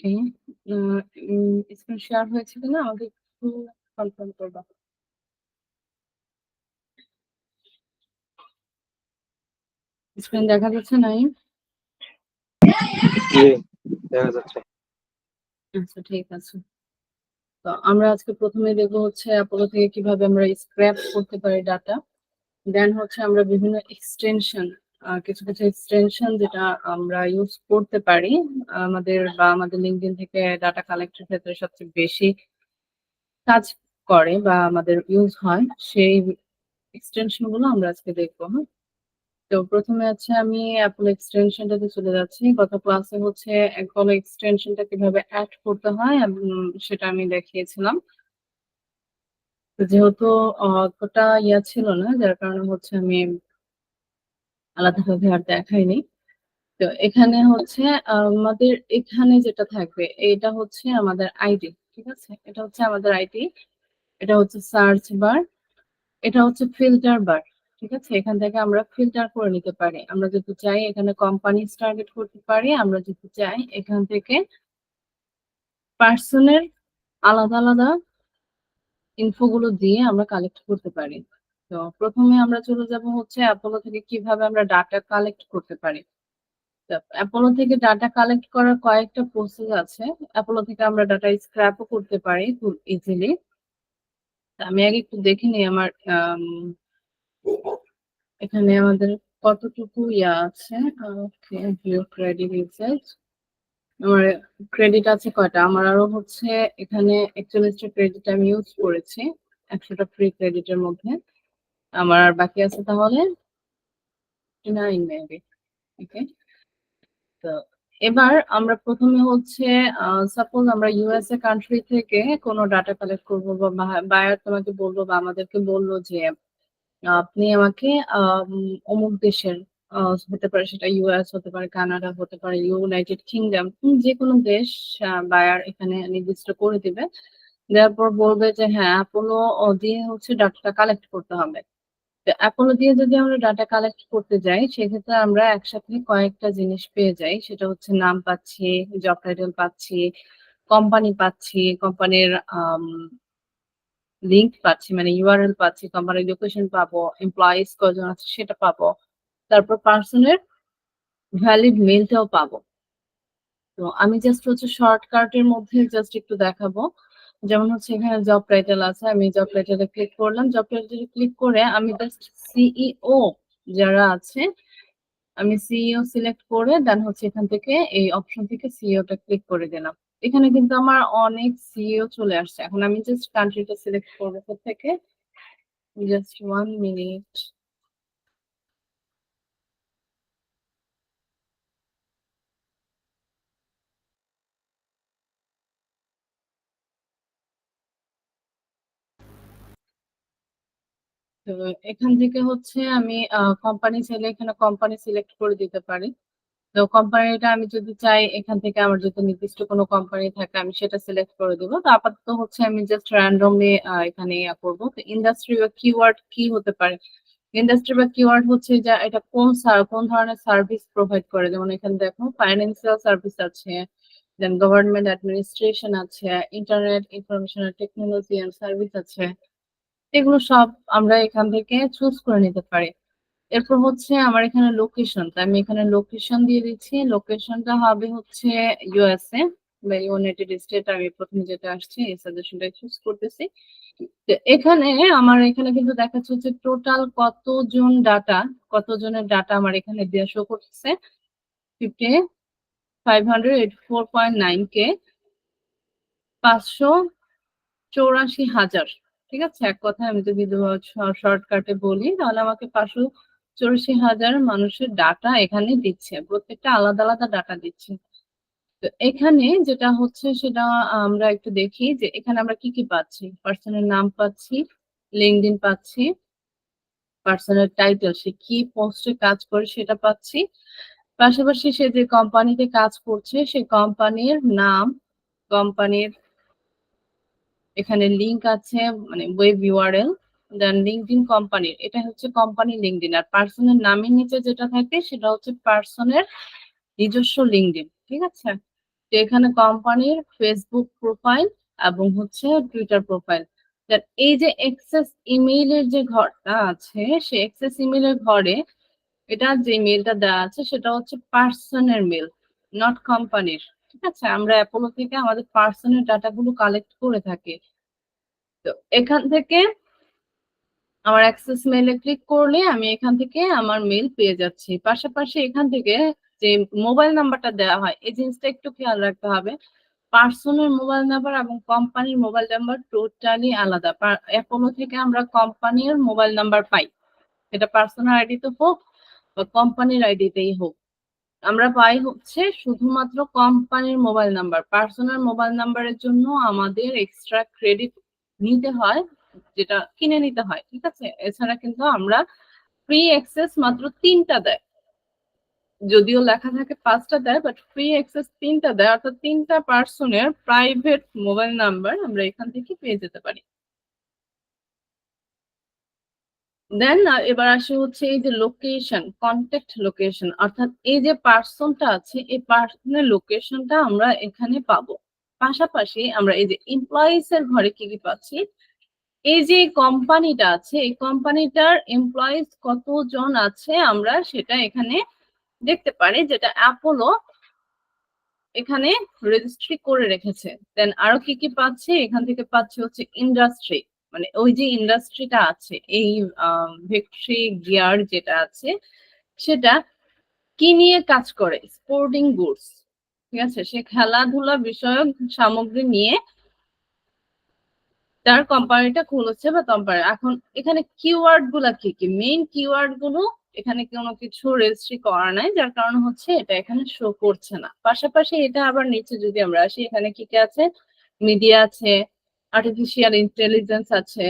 ওকে। Screen share হয়েছে কিনা আমাকে একটু কনফার্ম করবা। স্ক্রিন দেখা যাচ্ছে নাইম? জি, দেখা যাচ্ছে। আচ্ছা, ঠিক আছে। তো আমরা আজকে প্রথমে দেখবো হচ্ছে অ্যাপোলো থেকে কিভাবে আমরা স্ক্র্যাপ করতে পারি ডাটা। দেন হচ্ছে আমরা বিভিন্ন এক্সটেনশন, কিছু কিছু এক্সটেনশন যেটা আমরা ইউজ করতে পারি আমাদের লিঙ্কডইন থেকে ডাটা কালেক্টের ক্ষেত্রে সবচেয়ে বেশি কাজ করে বা আমাদের ইউজ হয়, সেই এক্সটেনশন গুলো আমরা আজকে দেখবো। হ্যাঁ, তো প্রথমে হচ্ছে আমি অ্যাপল এক্সটেনশনটাতে চলে যাচ্ছি। গত ক্লাসে হচ্ছে অ্যাপল এক্সটেনশনটা কিভাবে অ্যাড করতে হয় সেটা আমি দেখিয়েছিলাম। তো যেহেতু অতটা ছিল না, যার কারণে হচ্ছে আমি আলাদাভাবে আর দেখাইনি। তো এখানে হচ্ছে আমাদের এখানে যেটা থাকবে এটা হচ্ছে আমাদের আইডি। ঠিক আছে? এটা হচ্ছে আমাদের আইডি। এটা হচ্ছে সার্চ বার। এটা হচ্ছে ফিল্টার বার। ঠিক আছে? এখান থেকে আমরা ফিল্টার করে নিতে পারি। আমরা যদি চাই এখানে কোম্পানি টার্গেট করতে পারি। আমরা যদি চাই এখান থেকে পার্সনের আলাদা আলাদা ইনফো গুলো দিয়ে আমরা কালেক্ট করতে পারি। তো প্রথমে আমরা চলে যাব হচ্ছে অ্যাপোলো থেকে কিভাবে আমরা ডাটা কালেক্ট করতে পারি। তো অ্যাপোলো থেকে ডাটা কালেক্ট করার কয়েকটা প্রসেস আছে। অ্যাপোলো থেকে আমরা ডাটা স্ক্র্যাপও করতে পারি খুব ইজিলি। আমি আগে একটু দেখে নিই আমার এখানে আমাদের কতটুকু আছে। ওকে, ভিউ ক্রেডিট ইউজেজ। আমার ক্রেডিট আছে কয়টা? আমার আরো হচ্ছে এখানে 41টা ক্রেডিট আমি ইউজ করেছি 100টা ফ্রি ক্রেডিটের মধ্যে। আমার আর বাকি আছে তাহলে 9 মেবি। ওকে। তো এবার আমরা প্রথমে হচ্ছে সাপোজ আমরা ইউএসএ কান্ট্রি থেকে কোনো ডাটা কালেক্ট করবো বা বায়ার তোমাকে বললো বা আমাদেরকে বললো যে আপনি আমাকে অমুক দেশের হতে পারে, সেটা ইউএস হতে পারে, কানাডা হতে পারে, ইউনাইটেড কিংডম, যে কোনো দেশ বায়ার এখানে নির্দিষ্ট করে দিবে। দেওয়ার পর বলবে যে হ্যাঁ, অ্যাপোলো দিয়ে হচ্ছে ডাটাটা কালেক্ট করতে হবে। তো অ্যাপোলো দিয়ে যদি আমরা ডাটা কালেক্ট করতে যাই, সেক্ষেত্রে আমরা একসাথে কয়েকটা জিনিস পেয়ে যাই। সেটা হচ্ছে নাম পাচ্ছি, জব টাইটেল পাচ্ছি, কোম্পানি পাচ্ছি, কোম্পানির লিংক পাচ্ছি, মানে ইউআরএল পাচ্ছি, কোম্পানির লোকেশন পাবো, এমপ্লয়িজ কজন আছে সেটা পাবো, তারপর পার্সনের ভ্যালিড মেলটাও পাবো। তো আমি জাস্ট হচ্ছে শর্টকাটের মধ্যে জাস্ট একটু দেখাবো। যেমন হচ্ছে এখানে জব টাইটেল আছে, আমি জব টাইটেলে ক্লিক করলাম। জব টাইটেলে ক্লিক করে আমি জাস্ট সিইও যারা আছে, আমি সিইও সিলেক্ট করে দেন হচ্ছে এখান থেকে এই অপশন থেকে সিইওটা ক্লিক করে দিলাম। এখানে কিন্তু আমার অনেক সিইও চলে আসছে। এখন আমি জাস্ট কান্ট্রিটা সিলেক্ট করবো থেকে, জাস্ট 1 মিনিট। তো এখান থেকে হচ্ছে আমি কোম্পানি চাইলে এখানে কোম্পানি সিলেক্ট করে দিতে পারি। তো কোম্পানিটা আমি যদি চাই এখান থেকে আমার যদি নির্দিষ্ট কোনো কোম্পানি থাকে আমি সেটা সিলেক্ট করে দেবো। তো আপাতত হচ্ছে আমি জাস্ট র্যান্ডমলি এখানে করবো। তো ইন্ডাস্ট্রি বা কিওয়ার্ড কি হতে পারে? ইন্ডাস্ট্রি বা কিওয়ার্ড হচ্ছে যে এটা কোন ধরনের সার্ভিস প্রোভাইড করে। যেমন এখানে দেখো ফাইন্যান্সিয়াল সার্ভিস আছে, দেন গভর্নমেন্ট অ্যাডমিনিস্ট্রেশন আছে, internet information technology and service আছে। এগুলো সব আমরা এখান থেকে চুজ করে নিতে পারি। এরপর হচ্ছে আমার এখানে লোকেশন, আমি এখানে লোকেশন দিয়ে দিচ্ছি। লোকেশনটা হবে হচ্ছে ইউএসএ বা ইউনাইটেড স্টেট। আমি প্রথমে যেটা আসছে এই সাজেশনটা চুজ করতেছি। তো এখানে আমার এখানে কিন্তু দেখাচ্ছে হচ্ছে টোটাল কতজনের ডাটা আমার এখানে দিয়ে শো করতেছে। 584.9 কে, 584,000। ঠিক আছে? এক কথায় আমি যদি শর্টকাটে বলি তাহলে আমাকে 584,000 মানুষের ডাটা এখানে দিচ্ছে, প্রত্যেকটা আলাদা আলাদা ডাটা দিচ্ছে। তো এখানে যেটা হচ্ছে সেটা আমরা একটু দেখি যে এখানে আমরা কি কি পাচ্ছি। পার্সনের নাম পাচ্ছি, লিঙ্কডইন পাচ্ছি, পার্সনের টাইটেল, সে কি পোস্টে কাজ করে সেটা পাচ্ছি, পাশাপাশি সে যে কোম্পানিতে কাজ করছে সেই কোম্পানির নাম, কোম্পানির এখানে লিংক আছে, মানে ওয়েব ইউআরএল, দেন লিঙ্কডইন কোম্পানির, এটা হচ্ছে কোম্পানি লিঙ্কডইন। আর পার্সনের নামের নিচে যেটা থাকে সেটা হচ্ছে পার্সনের নিজস্ব লিঙ্কডইন। ঠিক আছে? তো এখানে কোম্পানির ফেসবুক প্রোফাইল এবং হচ্ছে টুইটার প্রোফাইল। এই যে এক্সেস ইমেইলের যে ঘরটা আছে, সে এক্সেস ইমেইলের ঘরে এটা যে মেলটা দেওয়া আছে সেটা হচ্ছে পার্সনের মেল, নট কোম্পানির। ঠিক আছে, আমরা অ্যাপোলো থেকে আমাদের পার্সনের ডাটাগুলো কালেক্ট করে থাকি। তো এখান থেকে আমার অ্যাক্সেস মেইলে ক্লিক করলে আমি এখান থেকে আমার মেইল পেয়ে যাচ্ছি। পাশাপাশি এখান থেকে যে মোবাইল নাম্বারটা দেওয়া হয়, এই জিনিসটা একটু খেয়াল রাখতে হবে। পার্সনের মোবাইল নাম্বার এবং কোম্পানির মোবাইল নাম্বার টোটালি আলাদা। অ্যাপোলো থেকে আমরা কোম্পানির মোবাইল নাম্বার পাই, এটা পার্সোনাল আইডিতে হোক বা কোম্পানির আইডিতেই হোক, আমরা পাই হচ্ছে শুধুমাত্র কোম্পানির মোবাইল নাম্বার। পার্সোনাল মোবাইল নাম্বারের জন্য আমাদের এক্সট্রা ক্রেডিট নিতে হয়, যেটা কিনে নিতে হয়। ঠিক আছে, এছাড়া কিন্তু আমরা ফ্রি অ্যাক্সেস মাত্র 3টা দেয়, যদিও লেখা থাকে 5টা দেয়, বাট ফ্রি অ্যাক্সেস 3টা দেয়, অর্থাৎ 3টা পার্সনের প্রাইভেট মোবাইল নাম্বার আমরা এখান থেকে পেয়ে যেতে পারি। দেন এবার আসে হচ্ছে এই যে লোকেশন, কন্ট্যাক্ট লোকেশন, অর্থাৎ এই যে পার্সনটা আছে এই পার্সনের লোকেশনটা আমরা এখানে পাবো। পাশাপাশি আমরা এই যে এমপ্লয়িজ এর ঘরে কি কি পাচ্ছি, এই যে কোম্পানিটা আছে এই কোম্পানিটার এমপ্লয়িজ কতজন আছে আমরা সেটা এখানে দেখতে পারি, যেটা অ্যাপোলো এখানে রেজিস্ট্রি করে রেখেছে। দেন আরো কি কি পাচ্ছে এখান থেকে, পাচ্ছে হচ্ছে ইন্ডাস্ট্রি, মানে ওই যে ইন্ডাস্ট্রিটা আছে এই ভিক্টরি গিয়ার যেটা আছে সেটা কি নিয়ে কাজ করে, স্পোর্টিং গুডস। ঠিক আছে, সে খেলাধুলা বিষয়ক সামগ্রী নিয়ে তার কোম্পানিটা খুলেছে বা কোম্পানি। এখন এখানে কিওয়ার্ড গুলা কি কি, মেইন কিওয়ার্ড গুলো এখানে কোনো কিছু রেজিস্ট্রি করা নাই, যার কারণে হচ্ছে এটা এখানে শো করছে না। পাশাপাশি এটা আবার নিচে যদি আমরা আসি, এখানে কি কি আছে, মিডিয়া আছে, আর্টিফিশিয়াল ইন্টেলিজেন্স আছে,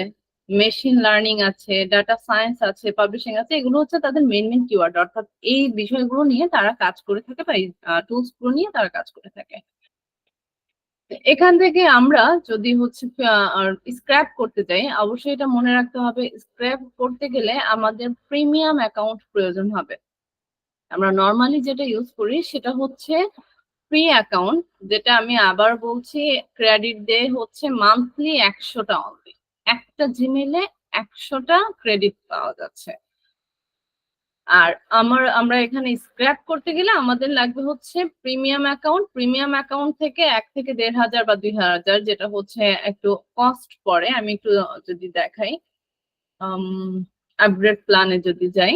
মেশিন লার্নিং আছে, ডাটা সায়েন্স আছে, পাবলিশিং আছে। এগুলো হচ্ছে তাদের মেইন মেইন কিওয়ার্ড, অর্থাৎ এই বিষয়গুলো নিয়ে তারা কাজ করে থাকে বা এই টুলস গুলো নিয়ে তারা কাজ করে থাকে। এখান থেকে আমরা যদি হচ্ছে স্ক্র্যাপ করতে চাই, অবশ্যই এটা মনে রাখতে হবে, স্ক্র্যাপ করতে গেলে আমাদের প্রিমিয়াম অ্যাকাউন্ট প্রয়োজন হবে। আমরা নর্মালি যেটা ইউজ করি সেটা হচ্ছে ফ্রি অ্যাকাউন্ট, যেটা আমি আবার বলছি, ক্রেডিট ডে হচ্ছে মান্থলি 100টা অনলি, একটা জিমেলে 100টা ক্রেডিট পাওয়া যাচ্ছে। আর আমরা এখানে স্ক্র্যাপ করতে গেলে আমাদের লাগবে হচ্ছে প্রিমিয়াম অ্যাকাউন্ট। প্রিমিয়াম অ্যাকাউন্ট থেকে 1 থেকে 1,500 বা 2,000, যেটা হচ্ছে একটু কস্ট পড়ে। আমি একটু যদি দেখাই, আপগ্রেড প্ল্যানে যদি যাই,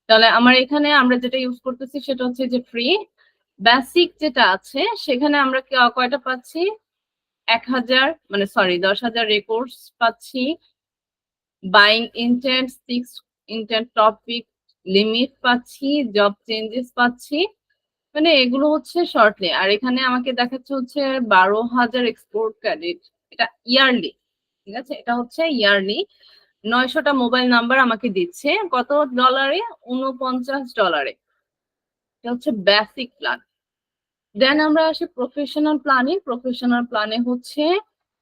তাহলে আমার এখানে আমরা যেটা ইউজ করতেছি সেটা হচ্ছে যে ফ্রি। বেসিক যেটা আছে সেখানে আমরা কয়টা পাচ্ছি, 1,000 মানে সরি 10,000 রেকর্ডস পাচ্ছি, buying intent, 6 intent topic limit পাচ্ছি, জব চেঞ্জেস পাচ্ছি, মানে এগুলো হচ্ছে শর্টলি। আর এখানে আমাকে দেখাচ্ছে হচ্ছে 12,000 এক্সপোর্ট ক্রেডিট, এটা ইয়ারলি। ঠিক আছে, এটা হচ্ছে ইয়ারলি। 900টা মোবাইল নাম্বার আমাকে দিচ্ছে কত ডলারে, $49। এটা হচ্ছে বেসিক প্ল্যান। দেন আমরা আসি প্রফেশনাল প্ল্যানে। প্রফেশনাল প্ল্যানে হচ্ছে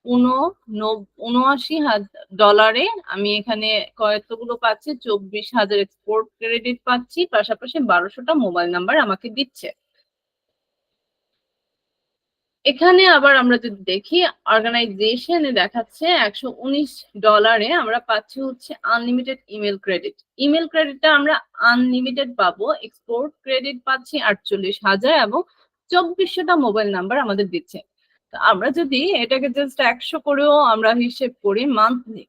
$79,000 আমি এখানে কতগুলো পাচ্ছি, 24,000 এক্সপোর্ট ক্রেডিট পাচ্ছি, পাশাপাশি 1200টা মোবাইল নাম্বার আমাকে দিচ্ছে। এখানে আবার আমরা যদি দেখি, অর্গানাইজেশনে দেখাচ্ছে $119 আমরা পাচ্ছি হচ্ছে আনলিমিটেড ইমেল ক্রেডিট। ইমেল ক্রেডিটটা আমরা আনলিমিটেড পাবো। এক্সপোর্ট ক্রেডিট পাচ্ছি 48,000 এবং 2400টা মোবাইল নাম্বার আমাদের দিচ্ছে। আমরা যদি এটাকে জাস্ট 100 করেও আমরা হিসেব করি মান্থলি,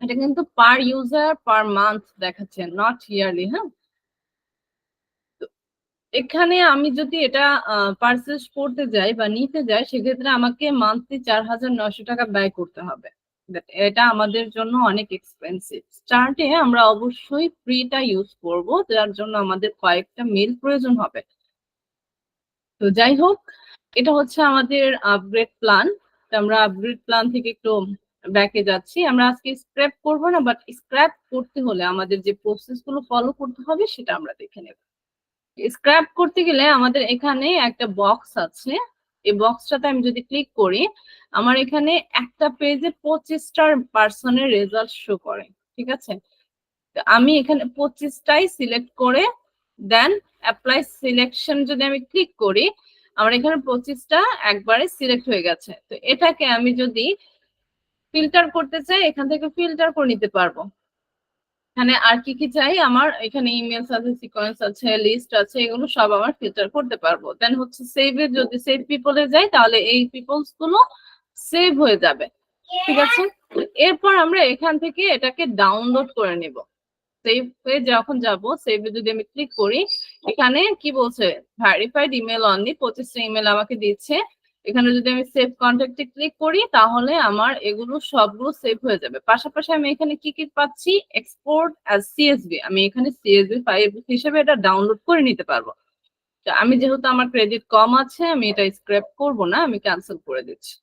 এটা কিন্তু পার ইউজার পার মান্থ দেখাচ্ছে, নট ইয়ারলি। হ্যাঁ, এখানে আমি যদি এটা পারচেস করতে যাই বা নিতে যাই, সেক্ষেত্রে আমাকে মান্থলি 4,900 টাকা ব্যয় করতে হবে। এটা আমাদের জন্য অনেক এক্সপেন্সিভ। স্টার্টে আমরা অবশ্যই ফ্রিটা ইউজ করব, যার জন্য আমাদের কয়েকটা মেল প্রয়োজন হবে। তো যাই হোক, এটা হচ্ছে আমাদের আপগ্রেড প্ল্যান। আমরা আপগ্রেড প্ল্যান থেকে একটু ব্যাকে যাচ্ছি। আমরা আজকে স্ক্র্যাপ করব না, বাট স্ক্র্যাপ করতে হলে আমাদের যে প্রসেস গুলো ফলো করতে হবে সেটা আমরা দেখে নেব। স্ক্র্যাপ করতে গেলে আমাদের এখানে একটা বক্স আছে, এই বক্সটাতে আমি যদি ক্লিক করি, আমার এখানে একটা পেজে 25টা পার্সনের রেজাল্ট শো করে। ঠিক আছে, আমি এখানে 25টাই সিলেক্ট করে দেন অ্যাপ্লাই সিলেকশন যদি আমি ক্লিক করি, আমার এখানে 25টা একবারে সিলেক্ট হয়ে গেছে। তো এটাকে আমি যদি ফিল্টার করতে চাই, এখান থেকে ফিল্টার করে নিতে পারবো। এখানে আর কি কি চাই, আমার এখানে ইমেলস আছে, সিকোয়েন্স আছে, লিস্ট আছে, এগুলো সব আমার ফিল্টার করতে পারবো। দেন হচ্ছে সেভে, যদি সেভ পিপলে যাই তাহলে এই পিপলস গুলো সেভ হয়ে যাবে। ঠিক আছে, এরপর আমরা এখান থেকে এটাকে ডাউনলোড করে নিব। সেভে যখন যাব, সেভে যদি আমি ক্লিক করি, এখানে কি বলছে, ভেরিফাইড ইমেল অনলি, 25টা ইমেল আমাকে দিচ্ছে। এখানে যদি আমি সেভ কন্ট্যাক্টে ক্লিক করি তাহলে আমার এগুলো সবগুলো সেভ হয়ে যাবে। পাশাপাশি আমি এখানে কি কি পাচ্ছি, এক্সপোর্ট অ্যাজ সিএসভি, আমি এখানে সিএসভি ফাইল হিসেবে এটা ডাউনলোড করে নিতে পারবো। তো আমি যেহেতু আমার ক্রেডিট কম আছে, আমি এটা স্ক্র্যাপ করব না, আমি ক্যান্সেল করে দিচ্ছি।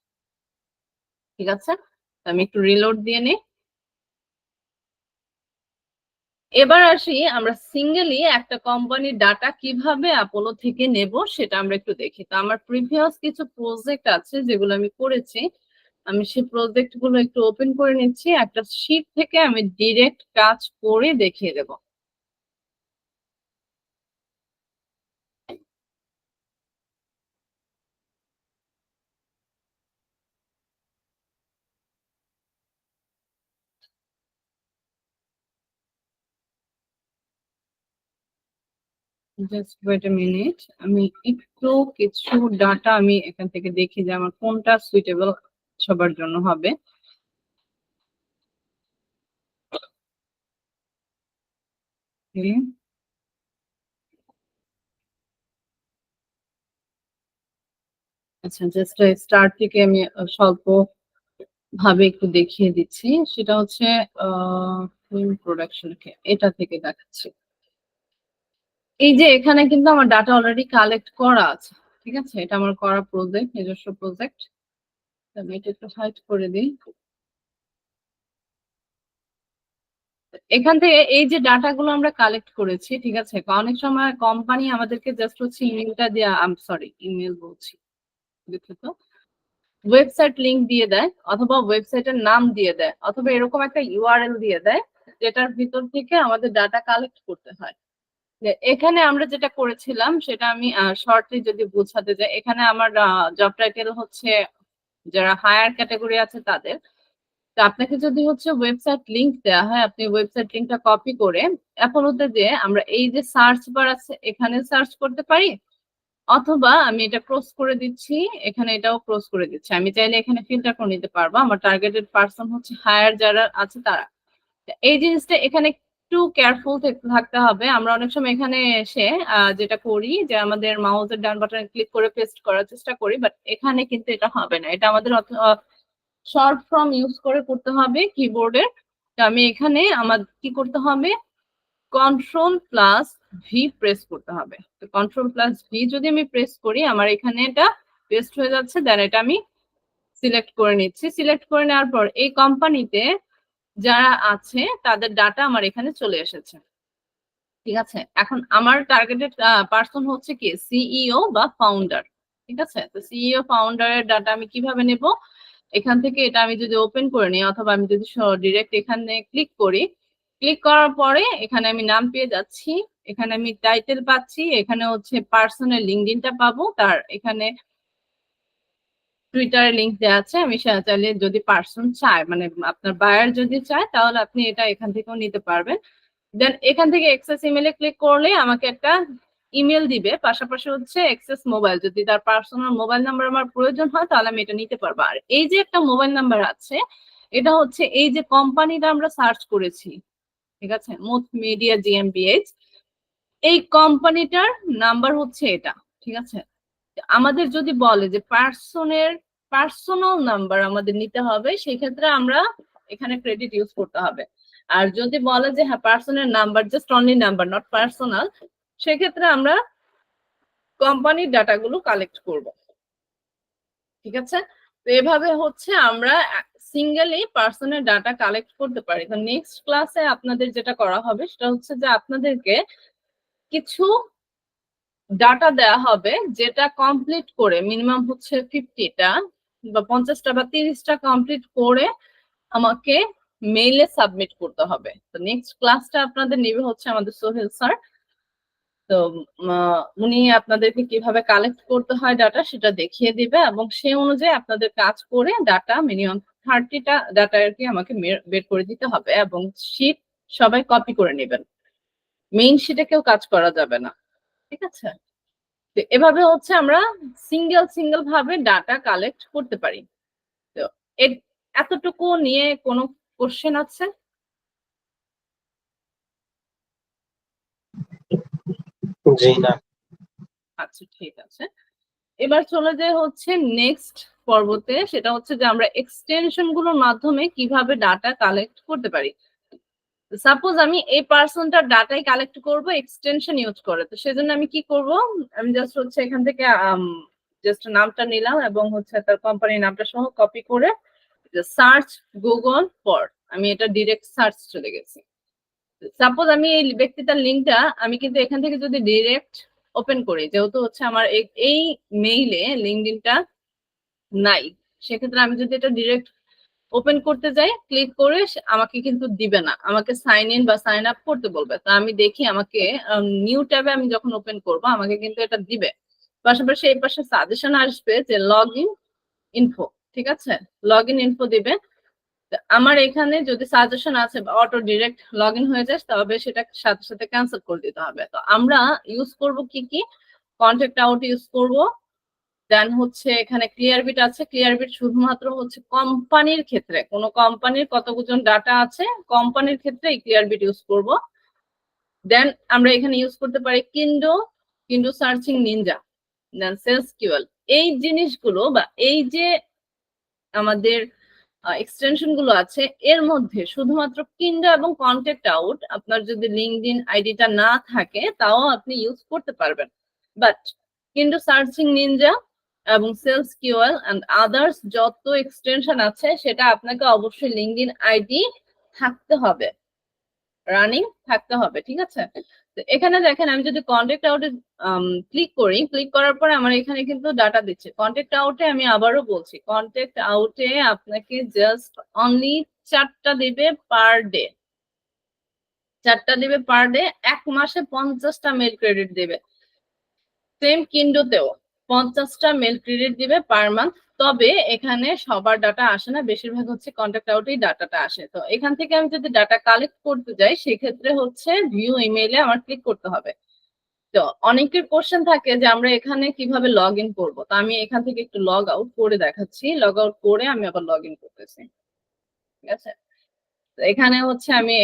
ঠিক আছে, আমি একটু রিলোড দিয়ে নিই। এবার আসি, আমরা সিঙ্গেলি একটা কোম্পানির ডাটা কিভাবে অ্যাপোলো থেকে নেব সেটা আমরা একটু দেখি। তো আমার প্রিভিয়াস কিছু প্রজেক্ট আছে যেগুলো আমি করেছি, আমি সেই প্রজেক্ট গুলো একটু ওপেন করে নিচ্ছি। একটা শীট থেকে আমি ডিরেক্ট কাজ করে দেখিয়ে দেব। জাস্ট ওয়েট এ মিনিট, আমি একটু কিছু ডাটা আমি এখান থেকে দেখি যে আমার কোনটা সুইটেবল সবার জন্য হবে। Okay, আচ্ছা, জাস্ট স্টার্ট থেকে আমি স্বল্প ভাবে একটু দেখিয়ে দিচ্ছি। সেটা হচ্ছে ফিল্ম প্রোডাকশন, এটা থেকে দেখাচ্ছি। এই যে এখানে কিন্তু আমার ডাটা অলরেডি কালেক্ট করা আছে। ঠিক আছে, এটা আমার করা প্রজেক্ট, নিজস্ব প্রজেক্ট। আমি এটা একটু হাইড করে দিই। এখান থেকে এই যে ডাটা গুলো আমরা কালেক্ট করেছি, ঠিক আছে, অনেক সময় কোম্পানি আমাদেরকে জাস্ট হচ্ছে ইমেলটা দেয়া, সরি ইমেল বলছি, দুঃখিত, ওয়েবসাইট লিংক দিয়ে দেয়, অথবা ওয়েবসাইটের নাম দিয়ে দেয়, অথবা এরকম একটা ইউআরএল দিয়ে দেয়, যেটার ভিতর থেকে আমাদের ডাটা কালেক্ট করতে হয়। এখানে আমরা যেটা করেছিলাম সেটা আমি শর্টলি যদি বোঝাতে যাই, এখানে আমার জব টাইটেল হচ্ছে যারা হায়ার ক্যাটাগরি আছে তাদের। তো আপনাকে যদি হচ্ছে ওয়েবসাইট লিংক দেওয়া হয়, আপনি ওয়েবসাইট লিংকটা কপি করে অ্যাপোলোতে যে আমরা এই যে সার্চ বার আছে এখানে সার্চ করতে পারি, অথবা আমি এটা ক্রস করে দিচ্ছি, এখানে এটাও ক্রস করে দিচ্ছি। আমি চাইলে এখানে ফিল্টার করে নিতে পারবো, আমার টার্গেটেড পারসন হচ্ছে হায়ার যারা আছে তারা। এই জিনিসটা এখানে একটু কেয়ারফুল থাকতে হবে। আমরা অনেক সময় এখানে এসে যেটা করি যে আমাদের মাউসের ডান বাটনে ক্লিক করে পেস্ট করার চেষ্টা করি, বাট এখানে কিন্তু এটা হবে না। এটা আমাদের শর্ট ফর্ম ইউজ করে করতে হবে কিবোর্ডের। আমি এখানে আমার কি করতে হবে, কন্ট্রোল প্লাস ভি প্রেস করতে হবে। তো কন্ট্রোল প্লাস ভি যদি আমি প্রেস করি, আমার এখানে এটা পেস্ট হয়ে যাচ্ছে। দেন এটা আমি সিলেক্ট করে নিচ্ছি। সিলেক্ট করে নেওয়ার পর এই কোম্পানিতে যারা আছে তাদের ডাটা আমার এখানে চলে এসেছে। ঠিক আছে, এখন আমার টার্গেটেড পার্সন হচ্ছে কি, সিইও বা ফাউন্ডার। ঠিক আছে, তো সিইও ফাউন্ডারের ডাটা আমি কিভাবে নেব, এখান থেকে এটা আমি যদি ওপেন করে নিই, অথবা আমি যদি ডিরেক্ট এখানে ক্লিক করি, ক্লিক করার পরে এখানে আমি নাম পেয়ে যাচ্ছি, এখানে আমি টাইটেল পাচ্ছি, এখানে হচ্ছে পার্সনের লিঙ্কডিনটা পাবো, তার এখানে টুইটারে লিংক দেওয়া আছে। আমি চাইলে যদি পার্সন চায়, মানে আপনার বায়ার যদি চায়, তাহলে আপনি এটা এখান থেকেও নিতে পারবেন। দেন এখান থেকে এক্সেস ইমেলে ক্লিক করলে আমাকে একটা ইমেল দিবে, পাশাপাশি হচ্ছে এক্সেস মোবাইল, যদি তার পার্সোনাল মোবাইল নাম্বার আমার প্রয়োজন হয় তাহলে আমি এটা নিতে পারবো। আর এই যে একটা মোবাইল নাম্বার আছে, এটা হচ্ছে এই যে কোম্পানিটা আমরা সার্চ করেছি, ঠিক আছে, মুথ মিডিয়া জিএমবিএইচ, এই কোম্পানিটার নাম্বার হচ্ছে এটা। ঠিক আছে, আমাদের যদি বলে যে পার্সোনাল নাম্বার আমাদের নিতে হবে, সেই ক্ষেত্রে আমরা এখানে ক্রেডিট ইউজ করতে হবে। আর যদি বলে যে হ্যাঁ personal number, just only number not personal, সেক্ষেত্রে আমরা কোম্পানির ডাটাগুলো কালেক্ট করব। ঠিক আছে, তো এভাবে হচ্ছে আমরা সিঙ্গেলি পার্সনের ডাটা কালেক্ট করতে পারি। তো নেক্সট ক্লাসে আপনাদের যেটা করা হবে সেটা হচ্ছে যে আপনাদেরকে কিছু ডাটা দেওয়া হবে, যেটা কমপ্লিট করে মিনিমাম হচ্ছে 50টা বা 50টা বা 30টা কমপ্লিট করে আমাকে মেইলে সাবমিট করতে হবে। তো নেক্সট ক্লাসটা আপনাদের নেবে হচ্ছে আমাদের সোহেল স্যার। তো উনি আপনাদেরকে কিভাবে কালেক্ট করতে হয় ডাটা সেটা দেখিয়ে দিবে এবং সেই অনুযায়ী আপনাদের কাজ করে ডাটা মিনিমাম 30টা ডাটা আর কি আমাকে বের করে দিতে হবে এবং শীট সবাই কপি করে নেবেন। মেইন শীটে কেউ কাজ করা যাবে না, ঠিক আছে? তো এভাবে হচ্ছে আমরা সিঙ্গেল ভাবে ডাটা কালেক্ট করতে পারি। তো এতটুকু নিয়ে কোনো কোশ্চেন আছে? জি না। আচ্ছা, ঠিক আছে। এবার চলে যায় হচ্ছে নেক্সট পর্বতে, সেটা হচ্ছে যে আমরা এক্সটেনশন গুলোর মাধ্যমে কিভাবে ডাটা কালেক্ট করতে পারি। সাপোজ আমি এই পার্সনটার ডাটাই কালেক্ট করব এক্সটেনশন ইউজ করে, তো সেজন্য আমি কি করব, আমি জাস্ট হচ্ছে এখান থেকে জাস্ট নামটা নিলাম এবং হচ্ছে তার কোম্পানির নামটা সহ কপি করে সার্চ গুগল ফর, আমি এটা ডিরেক্ট সার্চ চলে গেছি। সাপোজ আমি এই ব্যক্তিটার লিঙ্কটা আমি কিন্তু এখান থেকে যদি ডিরেক্ট ওপেন করি, যেহেতু হচ্ছে আমার এই মেইলে লিঙ্কডিনটা নাই, সেক্ষেত্রে আমি যদি এটা ডিরেক্ট ওপেন করতে যাই, ক্লিক করে আমাকে কিন্তু দিবে না, আমাকে সাইন ইন বা সাইন আপ করতে বলবে। তা আমি দেখি আমাকে নিউ ট্যাবে আমি যখন ওপেন করব আমাকে কিন্তু এটা দিবে। পাশাপাশি এই পাশে সাজেশন আসবে যে লগ ইন ইনফো, ঠিক আছে, লগ ইন ইনফো দিবে। আমার এখানে যদি সাজেশন আছে বা অটো ডিরেক্ট লগ ইন হয়ে যায়, তবে সেটা সাথে সাথে ক্যান্সেল করে দিতে হবে। তো আমরা ইউজ করব কি কন্ট্যাক্ট আউট ইউজ করব, দেন হচ্ছে এখানে ক্লিয়ার বিট আছে। ক্লিয়ার বিট শুধুমাত্র হচ্ছে কোম্পানির ক্ষেত্রে, কোনো কোম্পানির কতজন ডাটা আছে কোম্পানির ক্ষেত্রে এই ক্লিয়ার বিট ইউজ করব। দেন আমরা এখানে ইউজ করতে পারি কিন্ডো সার্চিং নিনজা, দেন সেলস কিউএল। এই জিনিসগুলো বা এই যে আমাদের এক্সটেনশন গুলো আছে এর মধ্যে শুধুমাত্র কিন্ডো এবং কন্ট্যাক্ট আউট, আপনার যদি লিঙ্কডইন আইডিটা না থাকে তাও আপনি ইউজ করতে পারবেন। বাট কিন্ডো সার্চিং নিনজা এবং সেলস কিউএল এন্ড আদার্স যত এক্সটেনশন আছে সেটা আপনাকে অবশ্যই লিঙ্কডইন আইডি থাকতে হবে, রানিং থাকতে হবে, ঠিক আছে? তো এখানে দেখেন আমি যদি কন্ট্যাক্ট আউটে ক্লিক করি, ক্লিক করার পরে আমার এখানে কিন্তু ডাটা দিচ্ছে। কন্ট্যাক্ট আউটে আমি আবারও বলছি, কন্ট্যাক্ট আউটে আপনাকে জাস্ট অনলি 4টা দিবে পার ডে, 4টা দিবে পার ডে। 1 মাসে 50টা মেল ক্রেডিট দিবে। সেম কিন্ডোতেও 50টা মেল ক্রেডিট দিবে পার মান্থ। তবে এখানে সবার ডাটা আসে না, বেশিরভাগ হচ্ছে কন্ট্যাক্ট আউটেই ডাটাটা আসে। তো এখান থেকে আমি যদি ডাটা কালেক্ট করতে যাই সেক্ষেত্রে হচ্ছে ভিউ ইমেইলে আমার ক্লিক করতে হবে। তো অনেকের কোশ্চেন থাকে যে আমরা এখানে কিভাবে লগ ইন করবো, তো আমি এখান থেকে একটু লগ আউট করে দেখাচ্ছি। লগ আউট করে আমি আবার লগ ইন করতেছি, ঠিক আছে? এখানে হচ্ছে আমি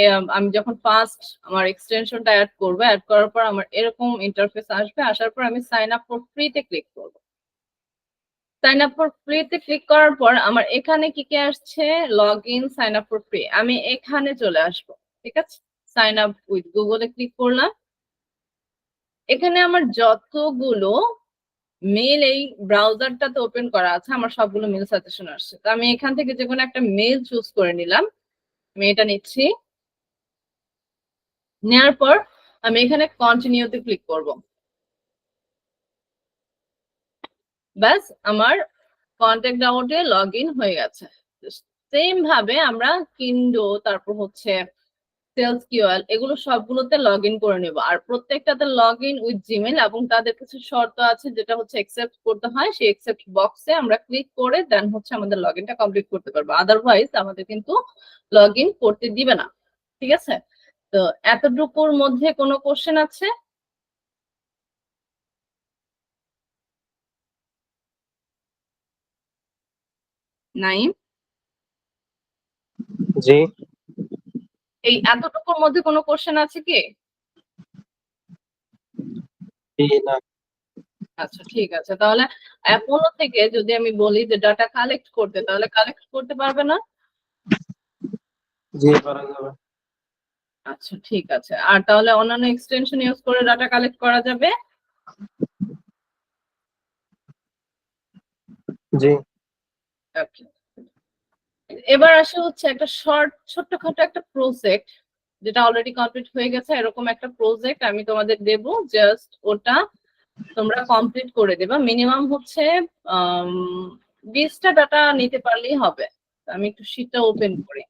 যখন ফার্স্ট আমার এক্সটেনশনটা অ্যাড করবো, অ্যাড করার পর আমার এরকম ইন্টারফেস আসবে। আসার পর আমি সাইন আপ ফর ফ্রিতে ক্লিক করবো। সাইন আপ ফর ফ্রিতে ক্লিক করার পর আমার এখানে কি আসছে, log in sign up for free. আমি এখানে চলে আসবো, ঠিক আছে? সাইন আপ উইথ গুগলে ক্লিক করলাম। এখানে আমার যতগুলো মেল এই ব্রাউজারটাতে ওপেন করা আছে আমার সবগুলো মেল সাজেশন আসছে। তো আমি এখান থেকে যে কোনো একটা মেল চুজ করে নিলাম, আমি এটা নিচ্ছি। নেওয়ার পর আমি এখানে কন্টিনিউতে ক্লিক করব। ব্যাস আমার কন্ট্যাক্ট আউটে লগ ইন হয়ে গেছে। সেম ভাবে আমরা কিন্ডো, তারপর হচ্ছে সেলস কিউএল, এগুলো সবগুলোতে লগ ইন করে নেব। আর প্রত্যেকটাতে লগ ইন উইথ জিমেল এবং তাদের কিছু শর্ত আছে যেটা হচ্ছে একসেপ্ট করতে হয়, সেই একসেপ্ট বক্সে আমরা ক্লিক করে দেন হচ্ছে আমাদের লগ ইনটা কমপ্লিট করতে পারবো। আদারওয়াইজ আমাদের কিন্তু লগ ইন করতে দিবে না, ঠিক আছে? তো এতটুকুর মধ্যে কোনো কোশ্চেন আছে? নাই? জি। এই এতটুকুর মধ্যে কোনো কোশ্চেন আছে কি? জি না। আচ্ছা, ঠিক আছে। তাহলে অ্যাপোলো থেকে যদি আমি বলি যে ডাটা কালেক্ট করতে, তাহলে কালেক্ট করতে পারবে না? জি পারা যাবে। আচ্ছা, ঠিক আছে। আর তাহলে অন্যান্য এক্সটেনশন ইউজ করে ডাটা কালেক্ট করা যাবে? জি। ওকে। এবার আসে হচ্ছে একটা ছোট্টখাটো একটা প্রজেক্ট যেটা অলরেডি কমপ্লিট হয়ে গেছে। এরকম একটা প্রজেক্ট আমি তোমাদের দেব, জাস্ট ওটা তোমরা কমপ্লিট করে দেবা। মিনিমাম হচ্ছে 20টা ডাটা নিতে পারলেই হবে। আমি একটু শীটটা ওপেন করি।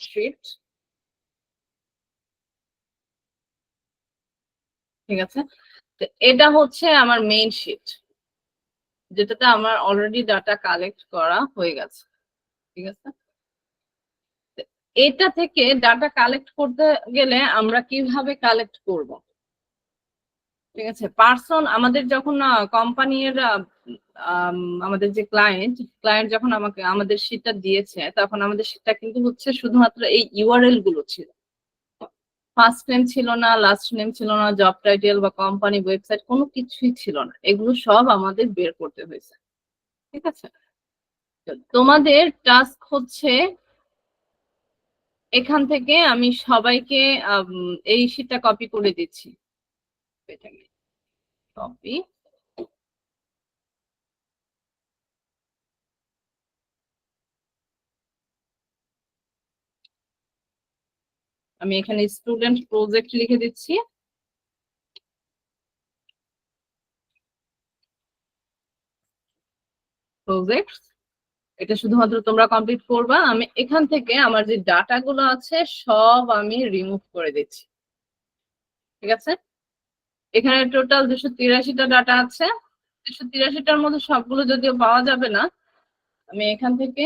শীট ঠিক আছে, তো এটা হচ্ছে আমার মেইন শিট, যেটাতে আমার অলরেডি ডাটা কালেক্ট করা হয়ে গেছে। ঠিক আছে, এটা থেকে ডাটা কালেক্ট করতে গেলে আমরা কিভাবে কালেক্ট করব? ঠিক আছে, পার্সন আমাদের যখন কোম্পানির আমাদের যে ক্লায়েন্ট যখন আমাদের শীটটা দিয়েছে, তখন আমাদের শীটটা কিন্তু হচ্ছে শুধুমাত্র এই ইউআরএল গুলো ছিল। ফার্স্ট নেম ছিল না, লাস্ট নেম ছিল না, জব টাইটেল বা কোম্পানি ওয়েবসাইট কোনো কিছুই ছিল না। এগুলো সব আমাদের বের করতে হয়েছে। ঠিক আছে, তোমাদের টাস্ক হচ্ছে এখান থেকে আমি সবাইকে এই শীটটা কপি করে দিচ্ছি। কপি, আমি এখানে স্টুডেন্ট প্রজেক্ট লিখে দিচ্ছি। প্রজেক্ট, এটা শুধুমাত্র তোমরা কমপ্লিট করবা। আমি এখান থেকে আমার যে ডাটা গুলো আছে সব আমি রিমুভ করে দিচ্ছি। ঠিক আছে, এখানে টোটাল 283টা ডাটা আছে। 283টার মধ্যে সবগুলো যদিও পাওয়া যাবে না, আমি এখান থেকে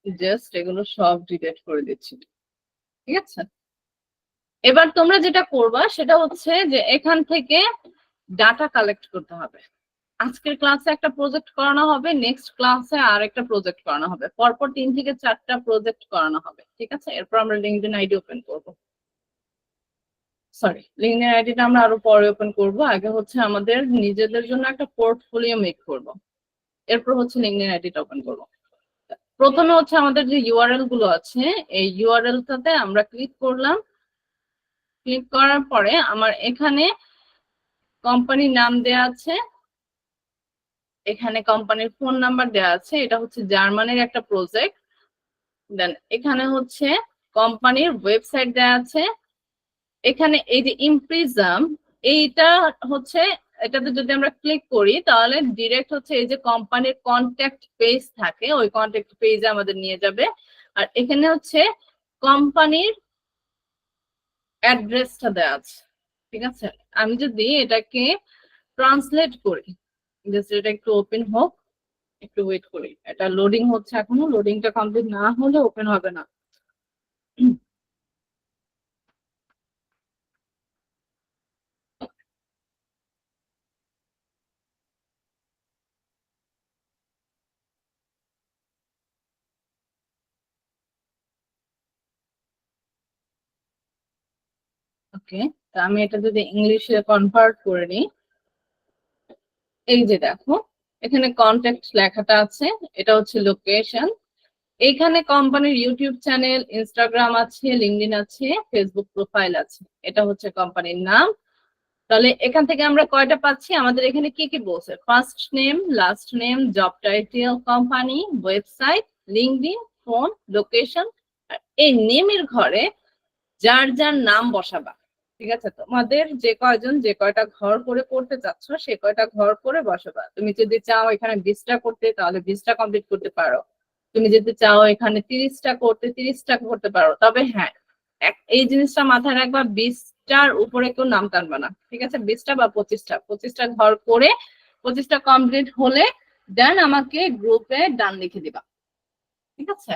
জাস্ট এগুলো সব ডিলিট করে দিচ্ছি। ঠিক আছে, এবার তোমরা যেটা করবা সেটা হচ্ছে যে এখান থেকে ডাটা কালেক্ট করতে হবে। আজকের ক্লাসে একটা প্রজেক্ট করানো হবে, নেক্সট ক্লাসে আর একটা প্রজেক্ট করানো হবে, পরপর 3 থেকে 4টা প্রজেক্ট করানো হবে। ঠিক আছে, এরপর আমরা লিঙ্কডইন আইডি ওপেন করব। সরি, লিঙ্কডইন আইডিটা আমরা আরো পরে ওপেন করব। আগে হচ্ছে আমাদের নিজেদের জন্য একটা পোর্টফোলিও মেক করব, এরপর হচ্ছে লিঙ্কডইন আইডিটা ওপেন করব। প্রথমে হচ্ছে আমাদের যে ইউআরএল গুলো আছে, এই ইউআরএলটাতে আমরা ক্লিক করলাম। ক্লিক করার পরে আমার এখানে কোম্পানির নাম দেয়া আছে, এখানে কোম্পানির ফোন নাম্বার দেয়া আছে। এটা হচ্ছে জার্মানির একটা প্রজেক্ট। দেন এখানে হচ্ছে কোম্পানির ওয়েবসাইট দেয়া আছে। এখানে এই যে ইমপ্রিজম, এইটা হচ্ছে, এটাতে যদি আমরা ক্লিক করি তাহলে ডিরেক্ট হচ্ছে এই যে কোম্পানির কন্ট্যাক্ট পেজ থাকে, ওই কন্ট্যাক্ট পেজে আমাদের নিয়ে যাবে। আর এখানে হচ্ছে কোম্পানির অ্যাড্রেসটা দেওয়া আছে। ঠিক আছে, আমি যদি এটাকে ট্রান্সলেট করি, জাস্ট এটা একটু ওপেন হোক, একটু ওয়েট করি, এটা লোডিং হচ্ছে এখনো, লোডিংটা কমপ্লিট না হলে ওপেন হবে না। ওকে, তা আমি এটা যদি ইংলিশে কনভার্ট করে নিই, এই যে দেখো এখানে কন্ট্যাক্ট লেখাটা আছে, এটা হচ্ছে লোকেশন। এইখানে কোম্পানির ইউটিউব চ্যানেল, ইনস্টাগ্রাম আছে, লিঙ্কডইন আছে, ফেসবুক প্রোফাইল আছে। এটা হচ্ছে কোম্পানির নাম। তাহলে এখান থেকে আমরা কয়টা পাচ্ছি? আমাদের এখানে কি কি বলছে? First name, last name, job title, company, website, LinkedIn, phone, location. আর এই নেমের ঘরে যার যার নাম বসাবা। ঠিক আছে, তোমাদের যে কয়জন যে কয়টা ঘর করে করতে চাচ্ছ সে কয়টা ঘর করে বসাবা। তুমি যদি চাও এখানে 20টা করতে, তাহলে 20টা কমপ্লিট করতে পারো। তুমি যদি চাও এখানে 30টা করতে, 30টা করতে পারো। তবে হ্যাঁ, এই জিনিসটা মাথায় রাখবা, 20টার উপরে কেউ নাম টানবা না। ঠিক আছে, 20টা বা 25টা ঘর করে 25টা কমপ্লিট হলে দেন আমাকে গ্রুপে ডান লিখে দিবা। ঠিক আছে,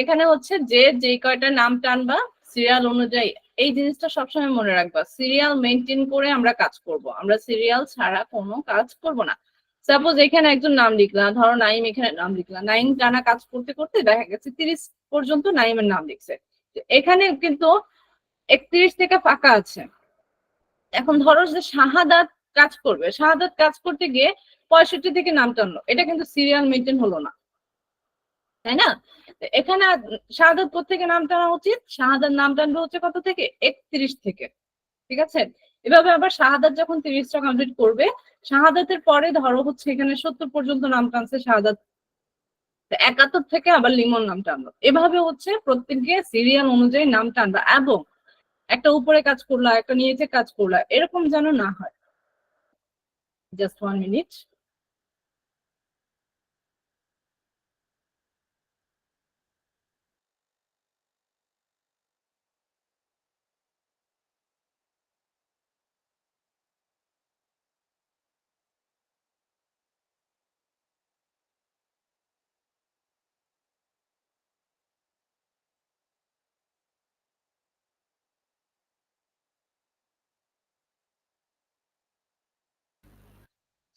এখানে হচ্ছে যে যে কয়টা নাম টানবা সিরিয়াল অনুযায়ী, এই জিনিসটা সবসময় মনে রাখবা, সিরিয়াল মেনটেন করে আমরা কাজ করব, আমরা সিরিয়াল ছাড়া কোনো কাজ করব না। সাপোজ এখানে একজন নাম লিখলা, ধরো নাইম, এখানে নাম লিখলা, নাইম টানা কাজ করতে করতে দেখা গেছে 30 পর্যন্ত নাইমের নাম লিখছে। এখানে কিন্তু 31 থেকে ফাঁকা আছে। এখন ধরো যে শাহাদাত কাজ করবে, শাহাদাত কাজ করতে গিয়ে 65 থেকে নাম টানলো, এটা কিন্তু সিরিয়াল মেনটেন হলো না, তাই না? এখানে শাহাদাত থেকে নাম টানা উচিত, শাহাদাত নাম টানবে হচ্ছে কত থেকে? 31 থেকে। ঠিক আছে, এভাবে আবার শাহাদাত যখন 30টা কমপ্লিট করবে, শাহাদাতের পরে ধরো হচ্ছে এখানে 70 পর্যন্ত নাম টানছে শাহাদাত, 71 থেকে আবার লিমন নাম টানলো। এভাবে হচ্ছে প্রত্যেককে সিরিয়াল অনুযায়ী নাম টানবা, এবং একটা উপরে কাজ করলা, একটা নিচে কাজ করলা, এরকম যেন না হয়। Just 1 minute.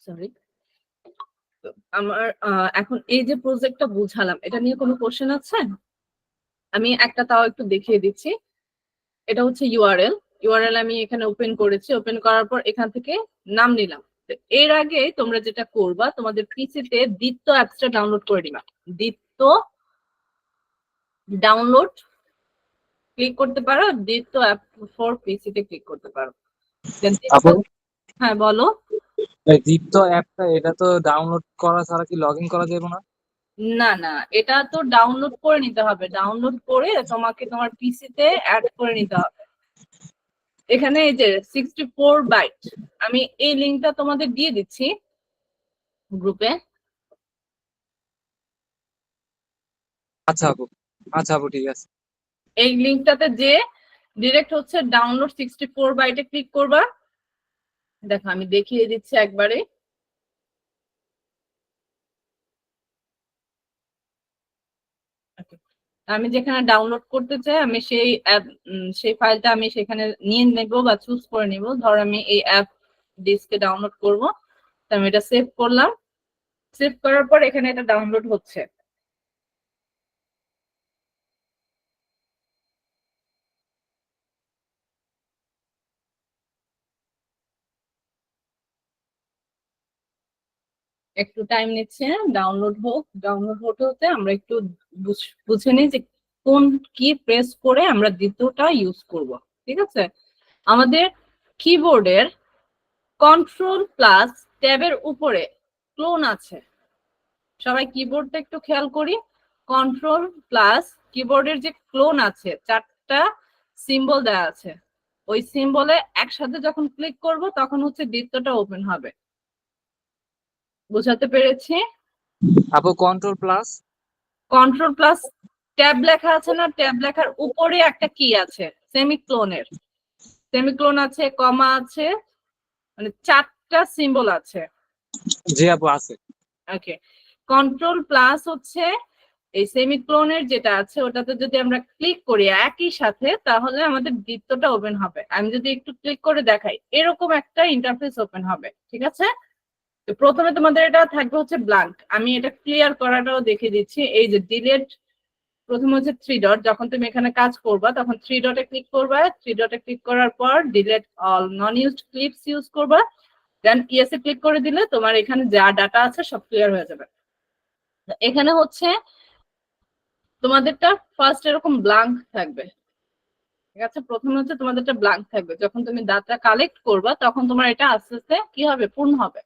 সরি। আমার এখন এই যে প্রজেক্টটা বুঝালাম, এটা নিয়ে কোনো কোশ্চেন আছে? আমি একটা তাও একটু দেখিয়ে দিচ্ছি। এটা হচ্ছে ইউআরএল। ইউআরএল আমি এখানে ওপেন করেছি। ওপেন করার পর এখান থেকে নাম নিলাম। এর আগে তোমরা যেটা করবা, তোমাদের পিসিতে দীপ্ত অ্যাপসটা ডাউনলোড করে নিবা। দীপ্ত ডাউনলোড ক্লিক করতে পারো, দীপ্ত অ্যাপ ফর পিসিতে ক্লিক করতে পারো। আপু, হ্যাঁ বলো। এই দীপ্ত অ্যাপটা এটা তো ডাউনলোড করা ছাড়া কি লগ ইন করা যাবে না? না না, এটা তো ডাউনলোড করে নিতে হবে। ডাউনলোড করে তোমাকে তোমার পিসিতে অ্যাড করে নিতে হবে। এখানে এই যে 64 বাইট, আমি এই লিংকটা তোমাদের দিয়ে দিচ্ছি গ্রুপে। আচ্ছা আপু ঠিক আছে। এই লিংকটাতে যে ডিরেক্ট হচ্ছে ডাউনলোড 64 বাইটে ক্লিক করবা। দেখো আমি দেখিয়ে দিচ্ছি একবারে। আমি যেখানে ডাউনলোড করতে চাই, আমি সেই অ্যাপ সেই ফাইলটা আমি সেখানে নিয়ে নেব বা চুজ করে নিব। ধর আমি এই অ্যাপ ডিস্কে ডাউনলোড করব, তো আমি এটা সেভ করলাম। সেভ করার পর এখানে এটা ডাউনলোড হচ্ছে। একটু টাইম নিচ্ছে, ডাউনলোড হোক। ডাউনলোড হতে হতে আমরা একটু বুঝে নিই যে কোন কি প্রেস করে আমরা দ্বিতীয়টা ইউজ করব। ঠিক আছে, আমাদের কিবোর্ডের কন্ট্রোল প্লাস ট্যাবের উপরে ক্লোন আছে। সবাই কিবোর্ডটা একটু খেয়াল করি। কন্ট্রোল প্লাস কিবোর্ডের যে ক্লোন আছে, চারটা সিম্বল দেওয়া আছে। ওই সিম্বলে একসাথে যখন ক্লিক করব তখন হচ্ছে দ্বিতীয়টা ওপেন হবে। বুঝাতে পেরেছি? আপু কন্ট্রোল প্লাস ট্যাব লেখা আছে না, ট্যাব লেখার উপরে একটা কি আছে, সেমিক্লোনের। সেমিক্লোন আছে, কমা আছে, মানে চারটা সিম্বল আছে। জি আপু আছে। ওকে, কন্ট্রোল প্লাস হচ্ছে এই সেমিক্লোনের যেটা আছে ওটাতে যদি আমরা ক্লিক করি একই সাথে, তাহলে আমাদের দ্বিতীয়টা ওপেন হবে। আমি যদি একটু ক্লিক করে দেখাই, এরকম একটা ইন্টারফেস ওপেন হবে। ঠিক আছে, তো প্রথমে তোমাদের এটা থাকবে হচ্ছে ব্ল্যাঙ্ক। আমি এটা ক্লিয়ার করাটাও দেখে দিচ্ছি। এই যে ডিলিট, প্রথমে হচ্ছে 3 ডট। যখন তুমি এখানে কাজ করবা তখন 3 ডটে ক্লিক করবা। 3 ডটে ক্লিক করার পর delete all non used clips use করবা। দেন ইয়েসে ক্লিক করে দিলে তোমার এখানে যা ডাটা আছে সব ক্লিয়ার হয়ে যাবে। এখানে হচ্ছে তোমাদেরটা ফার্স্ট এরকম ব্ল্যাঙ্ক থাকবে। ঠিক আছে, প্রথমে হচ্ছে তোমাদেরটা ব্ল্যাঙ্ক থাকবে। যখন তুমি ডাটা কালেক্ট করবা তখন তোমার এটা আস্তে আস্তে কি হবে, পূর্ণ হবে।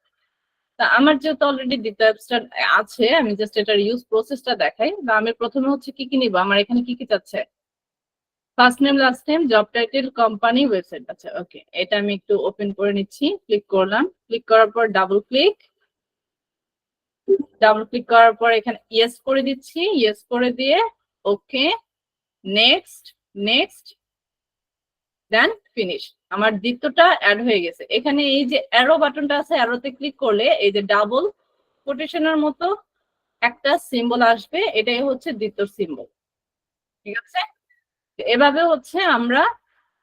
তা আমার যেহেতু অলরেডি ডেটা অ্যাবস্ট্রাক্ট আছে, আমি জাস্ট এটার ইউজ প্রসেসটা দেখাই। বা আমি প্রথমে হচ্ছে কি কি নিব, আমার এখানে কি কি চাচ্ছে, first name, last name, job title, company, website. আচ্ছা ওকে, এটা আমি একটু ওপেন করে নিচ্ছি। ক্লিক করলাম, ক্লিক করার পর ডাবল ক্লিক করার পর এখানে ইয়েস করে দিচ্ছি। ইয়েস করে দিয়ে ওকে, নেক্সট, নেক্সট, দেন ফিনিশ। আমার দ্বিতীয়টা অ্যাড হয়ে গেছে। এখানে এই যে অ্যারো বাটনটা আছে, অ্যারোতে ক্লিক করলে এই যে ডাবল কোটেশনের মতো একটা সিম্বল আসবে, এটাই হচ্ছে দ্বিতীয় সিম্বল। ঠিক আছে, এভাবে হচ্ছে আমরা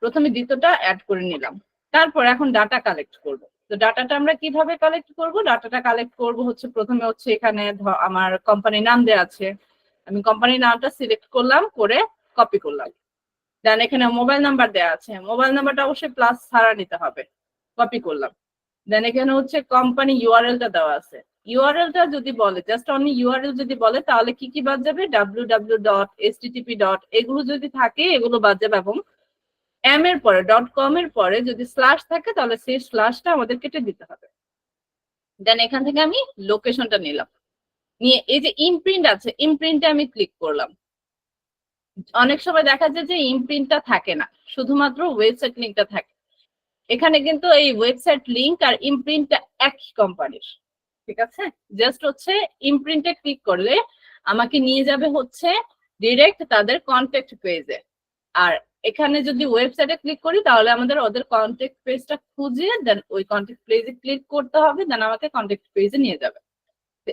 প্রথমে দ্বিতীয়টা অ্যাড করে নিলাম। তারপর এখন ডাটা কালেক্ট করব। তো ডাটাটা আমরা কিভাবে কালেক্ট করব? ডাটাটা কালেক্ট করব হচ্ছে প্রথমে হচ্ছে এখানে আমার কোম্পানির নাম দেওয়া আছে, আমি কোম্পানির নামটা সিলেক্ট করলাম, করে কপি করলাম। দেন এখানে মোবাইল নাম্বার দেওয়া আছে, মোবাইল নাম্বারটা অবশ্যই প্লাস ছাড়া নিতে হবে, কপি করলাম। দেন এখানে হচ্ছে কোম্পানি ইউআরএলটা দেওয়া আছে। ইউআরএলটা যদি বলে, জাস্ট অনলি ইউআরএল যদি বলে, তাহলে কি কি বাদ যাবে, www.http. এগুলো যদি থাকে এগুলো বাদ যাবে। এবং এম এর পরে .com এর পরে যদি স্ল্যাশ থাকে তাহলে সেই স্ল্যাশটা আমাদের কেটে দিতে হবে। দেন এখান থেকে আমি লোকেশনটা নিলাম, নিয়ে এই যে ইমপ্রিন্ট আছে, ইমপ্রিন্টে আমি ক্লিক করলাম। অনেক সময় দেখা যায় যে ইমপ্রিন্টটা থাকে না, শুধুমাত্র ওয়েবসাইট লিঙ্কটা থাকে। এখানে কিন্তু এই ওয়েবসাইট লিঙ্ক আর ইমপ্রিন্টটা একই কোম্পানির। ঠিক আছে, জাস্ট হচ্ছে ইমপ্রিন্টে ক্লিক করলে আমাকে নিয়ে যাবে হচ্ছে ডিরেক্ট তাদের কন্ট্যাক্ট পেজে। আর এখানে যদি ওয়েবসাইটে ক্লিক করি তাহলে আমাদের ওদের কন্ট্যাক্ট পেজটা খুঁজে দেন ওই কন্ট্যাক্ট পেজে ক্লিক করতে হবে, দেন আমাকে কন্ট্যাক্ট পেজে নিয়ে যাবে।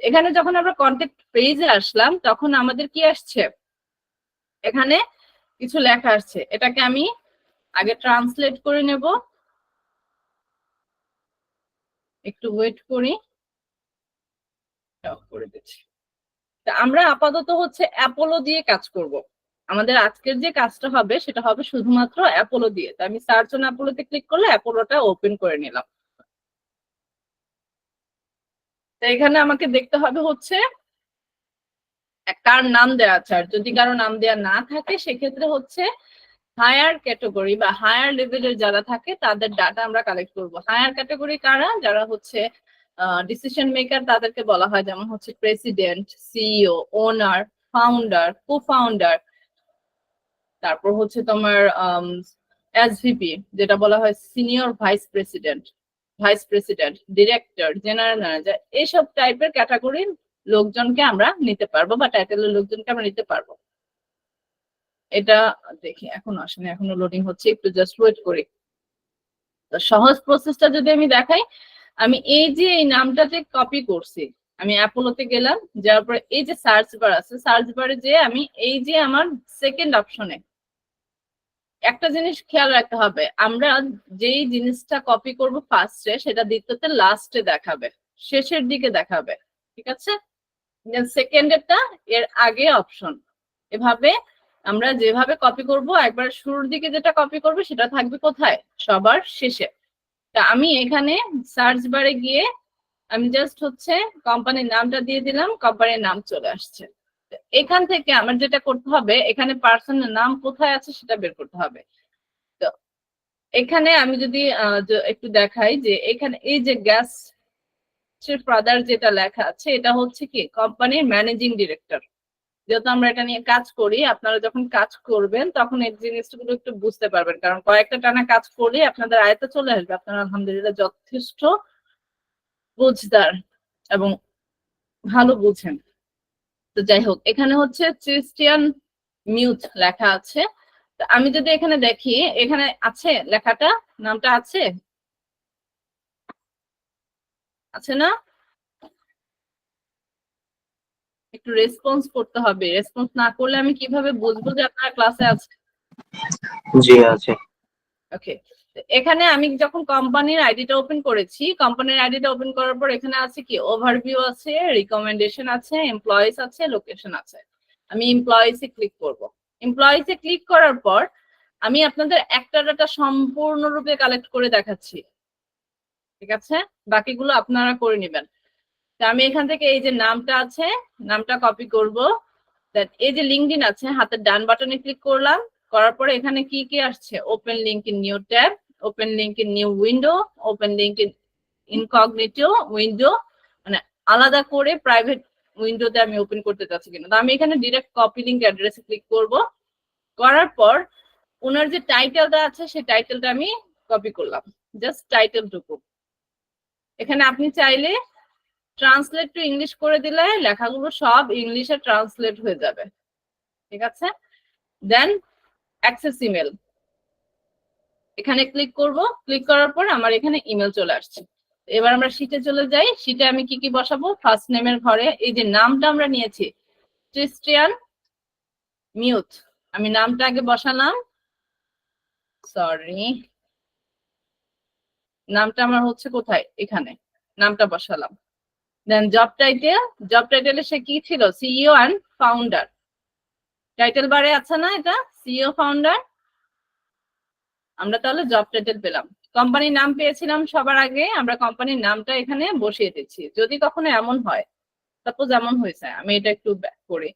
এখানে যখন আমরা কন্ট্যাক্ট পেজে আসলাম তখন আমাদের কি আসছে, এখানে কিছু লেখা আসছে। এটাকে আমি আগে ট্রান্সলেট করে নেব, একটু ওয়েট করি। অফ করে দিচ্ছি। তা আমরা আপাতত হচ্ছে অ্যাপোলো দিয়ে কাজ করব। আমাদের আজকের যে কাজটা হবে সেটা হবে শুধুমাত্র অ্যাপোলো দিয়ে। তো আমি সার্চ অন অ্যাপোলোতে ক্লিক করলে অ্যাপোলোটা ওপেন করে নিলাম। তো এখানে আমাকে দেখতে হবে হচ্ছে কার নাম দেওয়া আছে, আর যদি কারো নাম দেওয়া না থাকে সেক্ষেত্রে হচ্ছে হায়ার ক্যাটাগরি বা হায়ার লেভেলের যারা থাকে তাদের ডাটা আমরা কালেক্ট করব। হায়ার ক্যাটাগরি কারা, যারা হচ্ছে ডিসিশন মেকার, তাদেরকে বলা হয় যেমন হচ্ছে প্রেসিডেন্ট, সিইও, ওনার, ফাউন্ডার, কো ফাউন্ডার, তারপর হচ্ছে তোমার এসভিপি যেটা বলা হয় senior vice president, director, general manager, এইসব টাইপের ক্যাটাগরির লোকজনকে আমরা নিতে পারবো বা টাইটেলের লোকজনকে আমরা নিতে পারবো। এটা দেখি এখনো আসেনি, এখনো লোডিং হচ্ছে, একটু জাস্ট ওয়েট করি। তো সহজ প্রসেসটা যদি আমি দেখাই, আমি এই যে এই নামটাতে কপি করছি, আমি অ্যাপোলোতে গেলাম, যাওয়ার পরে এই যে সার্চ বার আছে, সার্চ বারে যে আমি এই যে আমার সেকেন্ড অপশনে একটা জিনিস খেয়াল রাখতে হবে, আমরা যেই জিনিসটা কপি করব ফার্স্টে সেটা দ্বিতীয়তে লাস্টে দেখাবে, শেষের দিকে দেখাবে, ঠিক আছে? সেকেন্ডেরটা এর আগে অপশন। এভাবে আমরা যেভাবে কপি করব, একবার শুরুর দিকে যেটা কপি করব সেটা থাকবে কোথায়, সবার শেষে। তা আমি এখানে সার্চ বারে গিয়ে আমি জাস্ট হচ্ছে কোম্পানির নামটা দিয়ে দিলাম, কোম্পানির নাম চলে আসছে। এখান থেকে আমার যেটা করতে হবে, এখানে পার্সনের নাম কোথায় আছে সেটা বের করতে হবে। তো এখানে আমি যদি একটু দেখাই যে এখানে এই যে গ্যাস ফাদার যেটা লেখা আছে, এটা হচ্ছে কি কোম্পানির ম্যানেজিং ডিরেক্টর। যেহেতু আমরা এটা নিয়ে কাজ করি, আপনারা যখন কাজ করবেন তখন এই জিনিসগুলো একটু বুঝতে পারবেন, কারণ কয়েকটা টানা কাজ করলে আপনাদের আয়ত্তে চলে আসবে। আপনারা আলহামদুলিল্লাহ যথেষ্ট বুঝদার এবং ভালো বুঝেন। তো যাই হোক, এখানে হচ্ছে ক্রিস্টিয়ান মিউথ লেখা আছে। তো আমি যদি এখানে দেখি, এখানে আছে লেখাটা, নামটা আছে, আছে না? একটু রেসপন্স করতে হবে, রেসপন্স না করলে আমি কিভাবে বুঝবো যে আপনারা ক্লাসে আছে? জি আছে। ওকে, এখানে আমি যখন কোম্পানির আইডিটা ওপেন করেছি, কোম্পানির আইডিটা ওপেন করার পর এখানে আছে কি ওভারভিউ আছে, রিকমেন্ডেশন আছে, এমপ্লয়িজ আছে, লোকেশন আছে। আমি এমপ্লয়িজে ক্লিক করব। এমপ্লয়িজে ক্লিক করার পর আমি আপনাদের একটা ডাটা সম্পূর্ণরূপে কালেক্ট করে দেখাচ্ছি, ঠিক আছে? বাকিগুলো আপনারা করে নেবেন। তা আমি এখান থেকে এই যে নামটা আছে, নামটা কপি করব। দেন এই যে লিঙ্কডইন আছে, হাতের ডান বাটনে ক্লিক করলাম, করার পরে এখানে কি কি আসছে, open link in new tab, open link in new window, open link in incognito window, মানে আলাদা করে প্রাইভেট উইন্ডোতে আমি ওপেন করতে চাচ্ছি কিনা। তো আমি এখানে ডিরেক্ট কপি লিঙ্ক অ্যাড্রেসে ক্লিক করব। করার পর ওনার যে টাইটেলটা আছে সেই টাইটেলটা আমি কপি করলাম, জাস্ট টাইটেলটুকু। এখানে আপনি চাইলে ট্রান্সলেট টু ইংলিশ করে দিলে লেখাগুলো সব ইংলিশে ট্রান্সলেট হয়ে যাবে, ঠিক আছে? দেন অ্যাক্সেস ইমেল, এখানে ক্লিক করব। ক্লিক করার পর আমার এখানে ইমেল চলে আসছে। এবার আমরা শীটে চলে যাই। শীটে আমি কি কি বসাবো, ফার্স্ট নেমের ঘরে এই যে নামটা আমরা নিয়েছি ক্রিস্টিয়ান মিউথ, আমি নামটা আগে বসালাম, সরি নামটা আমার হচ্ছে কোথায়, এখানে নামটা বসালাম। দেন জব টাইটেলে সে কি ছিল, সিইও অ্যান্ড ফাউন্ডার। টাইটেল বারে আছে না এটা, সিইও ফাউন্ডার, আমরা তাহলে জব টাইটেল পেলাম। কোম্পানির নাম পেয়েছিলাম সবার আগে, আমরা কোম্পানির নামটা এখানে বসিয়ে দিচ্ছি। যদি কখনো এমন হয়, সাপোজ এমন হয়েছে, আমি এটা একটু ব্যাক করি,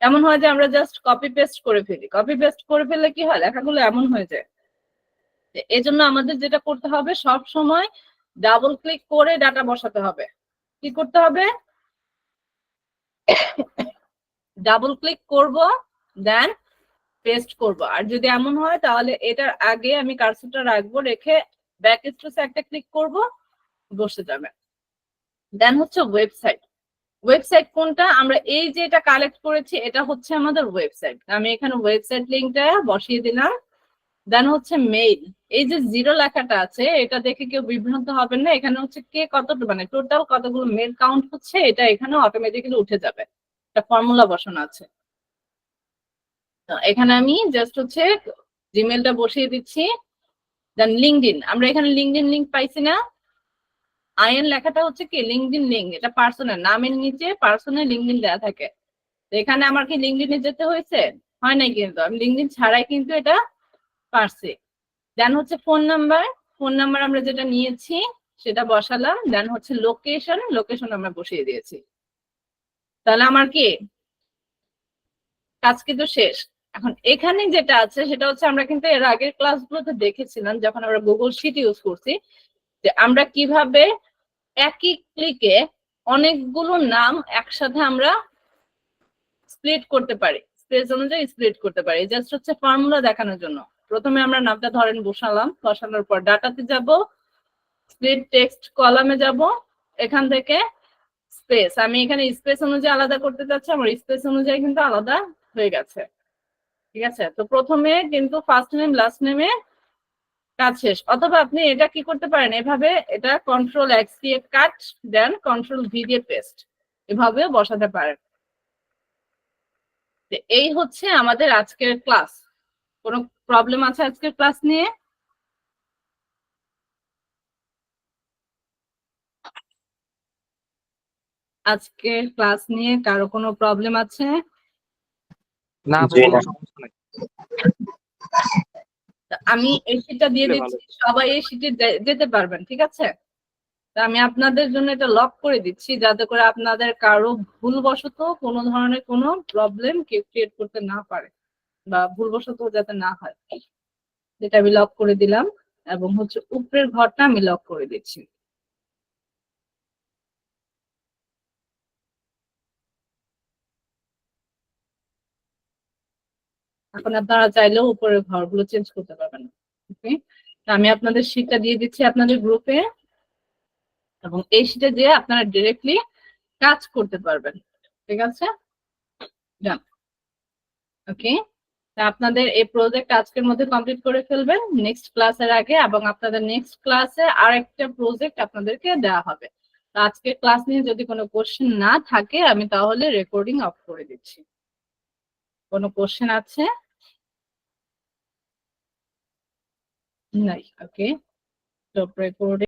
এমন হয় যে আমরা জাস্ট কপি পেস্ট করে ফেলি, কপি পেস্ট করে ফেললে কি হয়, লেখাগুলো এমন হয়ে যায়। এই জন্য আমাদের যেটা করতে হবে, সব সময় ডাবল ক্লিক করে ডাটা বসাতে হবে। কি করতে হবে, ডাবল ক্লিক করব, দেন পেস্ট করব। আর যদি এমন হয় তাহলে এটার আগে আমি কার্সরটা রাখবো, রেখে ব্যাক স্পেসে একটা ক্লিক করব, বসে যাবে। দেন হচ্ছে ওয়েবসাইট। ওয়েবসাইট কোনটা, আমরা এই যে এটা কালেক্ট করেছি এটা হচ্ছে আমাদের ওয়েবসাইট। আমি এখানে ওয়েবসাইট লিঙ্কটা বসিয়ে দিলাম। দেন হচ্ছে মেইল, এই যে জিরো লেখাটা আছে এটা দেখে কেউ বিভ্রান্ত হবেন না, এখানে হচ্ছে কে কত, মানে টোটাল কতগুলো মেল কাউন্ট হচ্ছে এটা এখানে অটোমেটিক্যালি উঠে যাবে, একটা ফর্মুলা বসানো আছে। এখানে আমি জাস্ট হচ্ছে জিমেলটা বসিয়ে দিচ্ছি। দেন লিঙ্কডইন, আমরা এখানে লিঙ্কডইন লিঙ্ক পাইছি না, আইএন লেখাটা হচ্ছে কি লিঙ্কডইন লিঙ্ক, এটা পার্সোনাল, নামের নিচে পার্সোনাল লিঙ্কডইন দেওয়া থাকে। তো এখানে আমার কি লিঙ্কডইনে যেতে হয়েছে? হয় নাই, কিন্তু আমি লিঙ্কডইন ছাড়াই কিন্তু এটা পারছি। দেন হচ্ছে ফোন নাম্বার, ফোন নাম্বার আমরা যেটা নিয়েছি সেটা বসালাম। দেন হচ্ছে লোকেশন, লোকেশন আমরা বসিয়ে দিয়েছি। তাহলে আমার কি কাজ কিন্তু শেষ। এখন এখানে যেটা আছে সেটা হচ্ছে আমরা কিন্তু এর আগের ক্লাসগুলোতে দেখেছিলাম যখন আমরা গুগল শিট ইউজ করছি, যে আমরা কিভাবে একই ক্লিকে অনেকগুলো নাম একসাথে আমরা স্প্লিট করতে পারি, স্পেস অনুযায়ী স্প্লিট করতে পারি। জাস্ট হচ্ছে ফর্মুলা দেখানোর জন্য। প্রথমে আমরা নামটা ধরেন বসালাম, বসানোর পর ডাটাতে যাব, স্প্লিট টেক্সট কলামে যাব, এখান থেকে স্পেস, আমি এখানে স্পেস অনুযায়ী আলাদা করতে চাচ্ছি, আমার স্পেস অনুযায়ী কিন্তু আলাদা হয়ে গেছে। ঠিক আছে, তো প্রথমে কিন্তু ফার্স্ট নেম লাস্ট নেমে কাজ শেষ। অথবা আপনি এটা কি করতে পারেন, এভাবে এটা কন্ট্রোল এক্স দিয়ে কাট, দেন কন্ট্রোল ভি দিয়ে পেস্ট, এভাবেও বসাতে পারেন। এই হচ্ছে আমাদের আজকের ক্লাস। কোনো প্রবলেম আছে আজকের ক্লাস নিয়ে? আজকের ক্লাস নিয়ে কারো কোনো প্রবলেম আছে? না, জি না। সমস্যা নাই। আমি এই শীটটা দিয়ে দিচ্ছি, সবাই এই শীটে যেতে পারবেন, ঠিক আছে? তা আমি আপনাদের জন্য এটা লক করে দিচ্ছি, যাতে করে আপনাদের কারো ভুলবশত কোনো ধরনের কোনো প্রবলেম কেউ ক্রিয়েট করতে না পারে, বা ভুলবশত যাতে না হয়। যেটা আমি লক করে দিলাম, এবং হচ্ছে উপরের ঘরটা আমি লক করে দিচ্ছি। এখন আপনারা চাইলেও উপরের ঘরগুলো চেঞ্জ করতে পারবেন। ওকে, আমি আপনাদের শীটটা দিয়ে দিচ্ছি আপনাদের গ্রুপে, এবং এই শীটে দিয়ে আপনারা ডিরেক্টলি কাজ করতে পারবেন। ঠিক আছে, ডান। ওকে, আপনাদের এই প্রজেক্ট আজকের মধ্যে কমপ্লিট করে ফেলবেন নেক্সট ক্লাসের আগে, এবং আপনাদের নেক্সট ক্লাসে আরেকটা প্রজেক্ট আপনাদেরকে দেওয়া হবে। আজকের ক্লাস নিয়ে যদি কোনো কোশ্চেন না থাকে আমি তাহলে রেকর্ডিং অফ করে দিচ্ছি। কোনো কোশ্চেন আছে? নাই। ওকে, স্টপ রেকর্ডিং।